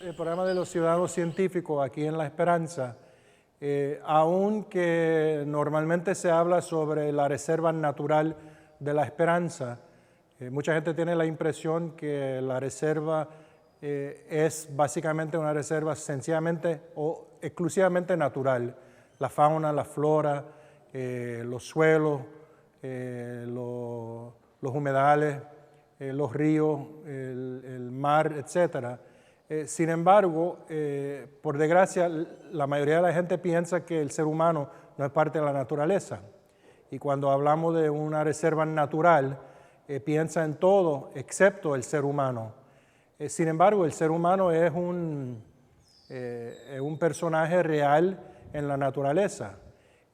El programa de los ciudadanos científicos aquí en La Esperanza, aunque normalmente se habla sobre la reserva natural de La Esperanza, mucha gente tiene la impresión que la reserva es básicamente una reserva sencillamente o exclusivamente natural. La fauna, la flora, los suelos, los humedales, los ríos, el mar, etcétera. Sin embargo, por desgracia, la mayoría de la gente piensa que el ser humano no es parte de la naturaleza. Y cuando hablamos de una reserva natural, piensa en todo excepto el ser humano. Sin embargo, el ser humano es un personaje real en la naturaleza.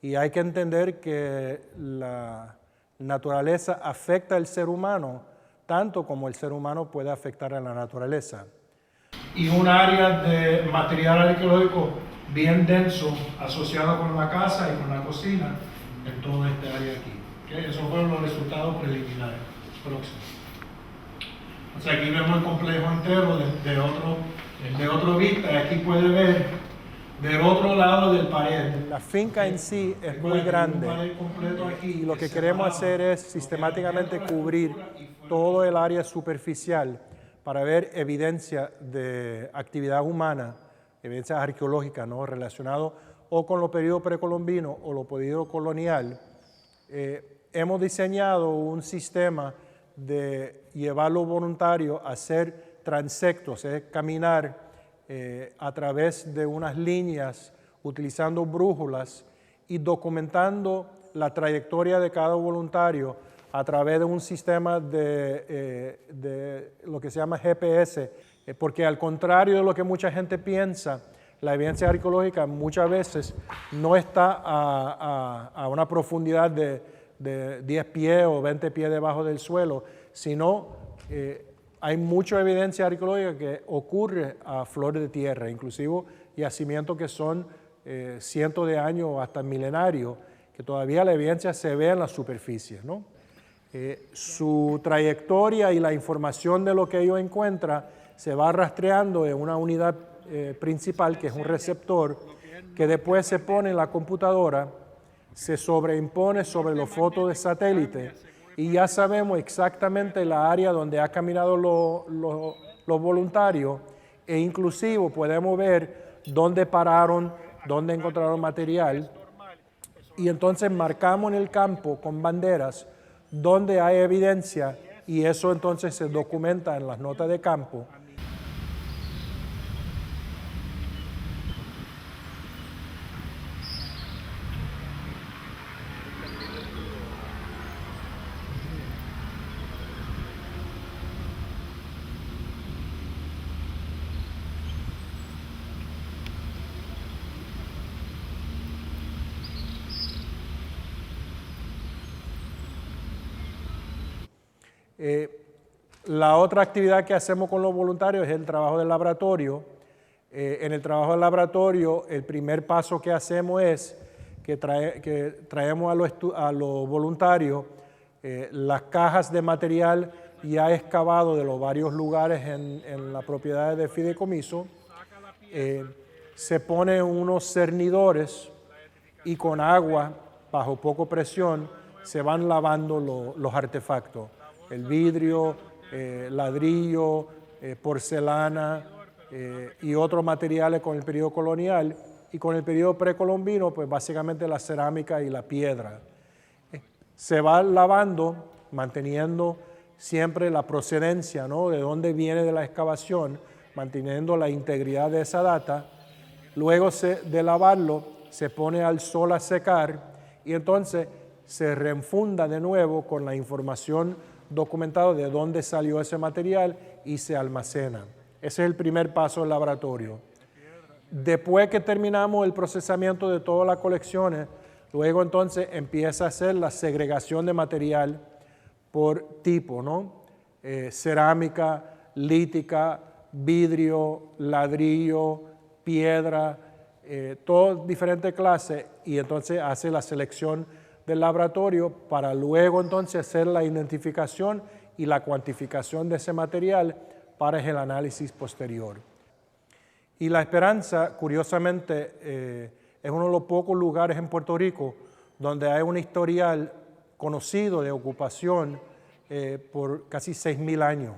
Y hay que entender que la naturaleza afecta al ser humano tanto como el ser humano puede afectar a la naturaleza. Y un área de material arqueológico bien denso asociado con la casa y con la cocina en todo este área aquí. ¿Okay? Esos fueron los resultados preliminares. Próximo. O sea, aquí vemos el complejo entero de otro vista. Y aquí puede ver del otro lado del pared. La finca en sí es muy grande y lo que queremos hacer es sistemáticamente cubrir todo el área superficial para ver evidencia de actividad humana, evidencia arqueológica, ¿no? Relacionado o con los periodos precolombinos o los periodos colonial. Hemos diseñado un sistema de llevar a los voluntarios a hacer transectos, es caminar a través de unas líneas utilizando brújulas y documentando la trayectoria de cada voluntario a través de un sistema de lo que se llama GPS, porque al contrario de lo que mucha gente piensa, la evidencia arqueológica muchas veces no está a una profundidad de 10 pies o 20 pies debajo del suelo, sino hay mucha evidencia arqueológica que ocurre a flor de tierra, inclusive yacimientos que son cientos de años o hasta milenarios, que todavía la evidencia se ve en la superficie, ¿no? Su trayectoria y la información de lo que ellos encuentran se va rastreando en una unidad principal, que es un receptor, que después se pone en la computadora, se sobreimpone sobre los fotos de satélite y ya sabemos exactamente la área donde han caminado los voluntarios e inclusive podemos ver dónde pararon, dónde encontraron material y entonces marcamos en el campo con banderas donde hay evidencia y eso entonces se documenta en las notas de campo. La otra actividad que hacemos con los voluntarios es el trabajo del laboratorio. En el trabajo del laboratorio, el primer paso que hacemos es que traemos a los voluntarios las cajas de material ya excavado de los varios lugares en la propiedad de fideicomiso. Se ponen unos cernidores y con agua, bajo poca presión, se van lavando los artefactos. El vidrio, ladrillo, porcelana y otros materiales con el periodo colonial y con el periodo precolombino, pues básicamente la cerámica y la piedra. Se va lavando, manteniendo siempre la procedencia, ¿no? De dónde viene de la excavación, manteniendo la integridad de esa data. Luego de lavarlo, se pone al sol a secar y entonces se reenfunda de nuevo con la información documentada de dónde salió ese material y se almacena. Ese es el primer paso del laboratorio. Después que terminamos el procesamiento de todas las colecciones, luego entonces empieza a hacer la segregación de material por tipo, ¿no? Cerámica, lítica, vidrio, ladrillo, piedra, todas diferentes clases y entonces hace la selección del laboratorio para luego entonces hacer la identificación y la cuantificación de ese material para el análisis posterior. Y La Esperanza, curiosamente, es uno de los pocos lugares en Puerto Rico donde hay un historial conocido de ocupación por casi 6.000 años.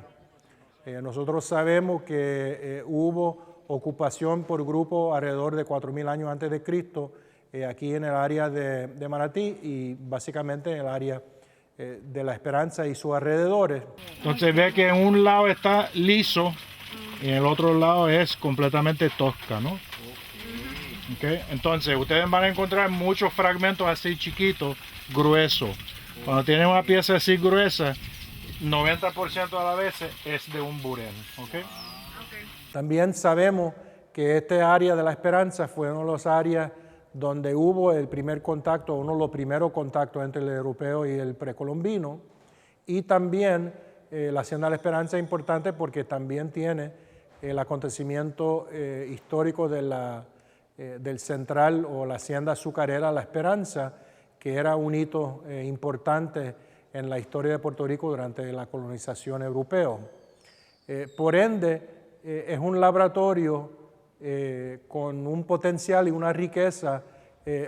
Nosotros sabemos que hubo ocupación por grupo alrededor de 4.000 años antes de Cristo, aquí en el área de Manatí y básicamente en el área de La Esperanza y sus alrededores. Entonces ve que en un lado está liso y en el otro lado es completamente tosca, ¿no? Okay. Entonces ustedes van a encontrar muchos fragmentos así chiquitos, gruesos. Cuando tienen una pieza así gruesa, 90% de las veces es de un burén. ¿Okay? También sabemos que este área de La Esperanza fue una de las áreas donde hubo el primer contacto, uno de los primeros contactos entre el europeo y el precolombino. Y también la Hacienda de La Esperanza es importante porque también tiene el acontecimiento histórico del central o la hacienda azucarera La Esperanza, que era un hito importante en la historia de Puerto Rico durante la colonización europea. Por ende, es un laboratorio con un potencial y una riqueza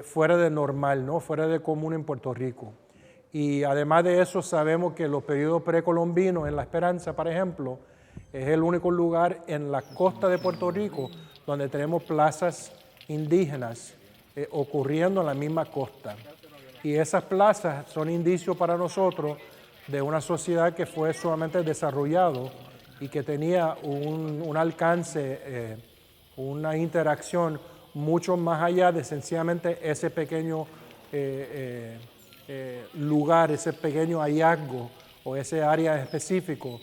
fuera de normal, ¿no? Fuera de común en Puerto Rico. Y además de eso sabemos que los periodos precolombinos en La Esperanza, por ejemplo, es el único lugar en la costa de Puerto Rico donde tenemos plazas indígenas ocurriendo en la misma costa. Y esas plazas son indicios para nosotros de una sociedad que fue sumamente desarrollado y que tenía un alcance, una interacción mucho más allá de sencillamente ese pequeño lugar, ese pequeño hallazgo o ese área específico.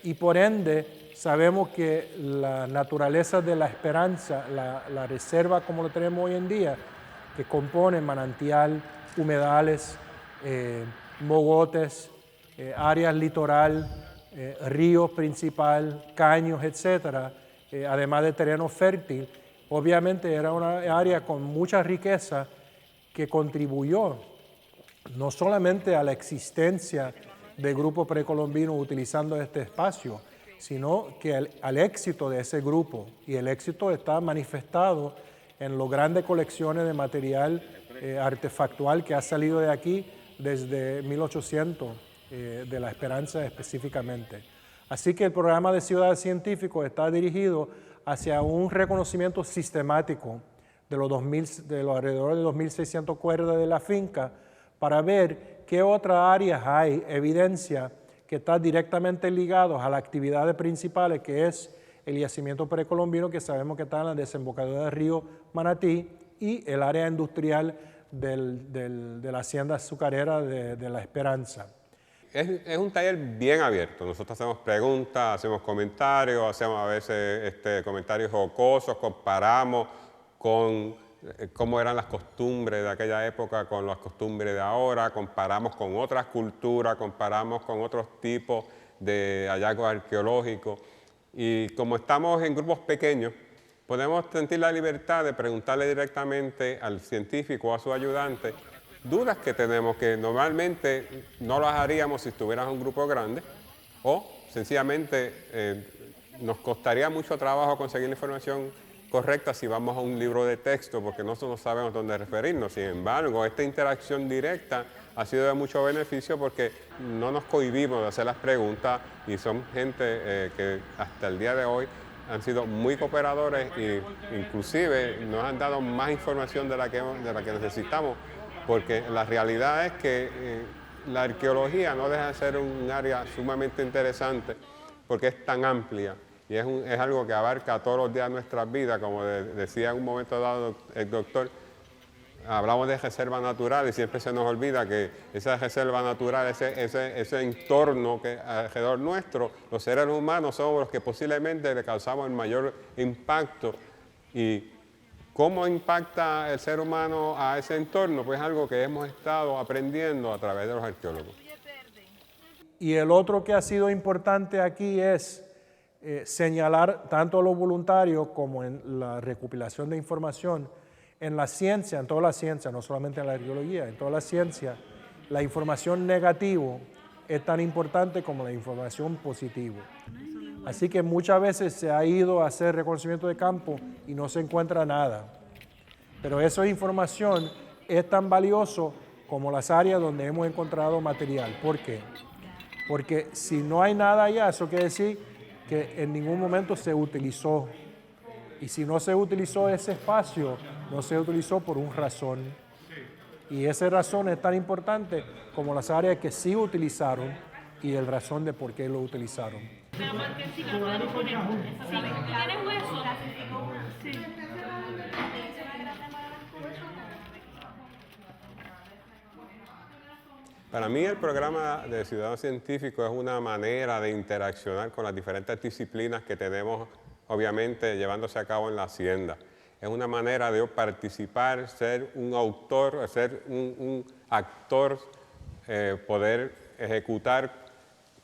Y por ende sabemos que la naturaleza de La Esperanza, la reserva como lo tenemos hoy en día, que compone manantial, humedales, mogotes, áreas litoral, ríos principal, caños, etcétera, además de terreno fértil, obviamente era una área con mucha riqueza que contribuyó no solamente a la existencia de grupos precolombinos utilizando este espacio, sino que al éxito de ese grupo, y el éxito está manifestado en las grandes colecciones de material artefactual que ha salido de aquí desde 1800, de La Esperanza específicamente. Así que el programa de Ciudades Científicos está dirigido hacia un reconocimiento sistemático de los alrededor de 2.600 cuerdas de la finca para ver qué otras áreas hay, evidencia que está directamente ligados a las actividades principales, que es el yacimiento precolombino, que sabemos que está en la desembocadura del río Manatí, y el área industrial de la hacienda azucarera de La Esperanza. Es un taller bien abierto. Nosotros hacemos preguntas, hacemos comentarios, hacemos a veces comentarios jocosos, comparamos con cómo eran las costumbres de aquella época con las costumbres de ahora, comparamos con otras culturas, comparamos con otros tipos de hallazgos arqueológicos. Y como estamos en grupos pequeños, podemos sentir la libertad de preguntarle directamente al científico o a su ayudante dudas que tenemos que normalmente no las haríamos si estuviéramos en un grupo grande, o sencillamente nos costaría mucho trabajo conseguir la información correcta si vamos a un libro de texto, porque nosotros no sabemos dónde referirnos. Sin embargo, esta interacción directa ha sido de mucho beneficio porque no nos cohibimos de hacer las preguntas y son gente que hasta el día de hoy han sido muy cooperadores e inclusive nos han dado más información de la que necesitamos, porque la realidad es que la arqueología no deja de ser un área sumamente interesante porque es tan amplia y es algo que abarca todos los días de nuestras vidas. Como decía en un momento dado el doctor, hablamos de reserva natural y siempre se nos olvida que esa reserva natural, ese entorno que alrededor nuestro, los seres humanos somos los que posiblemente le causamos el mayor impacto. Y ¿cómo impacta el ser humano a ese entorno? Pues es algo que hemos estado aprendiendo a través de los arqueólogos. Y el otro que ha sido importante aquí es señalar tanto a los voluntarios como en la recopilación de información, en la ciencia, en toda la ciencia, no solamente en la arqueología, en toda la ciencia, la información negativa es tan importante como la información positiva. Así que muchas veces se ha ido a hacer reconocimiento de campo y no se encuentra nada. Pero esa información es tan valioso como las áreas donde hemos encontrado material. ¿Por qué? Porque si no hay nada allá, eso quiere decir que en ningún momento se utilizó. Y si no se utilizó ese espacio, no se utilizó por una razón. Y esa razón es tan importante como las áreas que sí utilizaron y el razón de por qué lo utilizaron. Pero porque si no podemos poner, si tienes hueso, sí. Para mí el programa de Ciudadano Científico es una manera de interaccionar con las diferentes disciplinas que tenemos, obviamente, llevándose a cabo en la hacienda. Es una manera de participar, ser un autor, ser un actor, poder ejecutar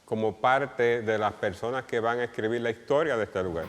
como parte de las personas que van a escribir la historia de este lugar.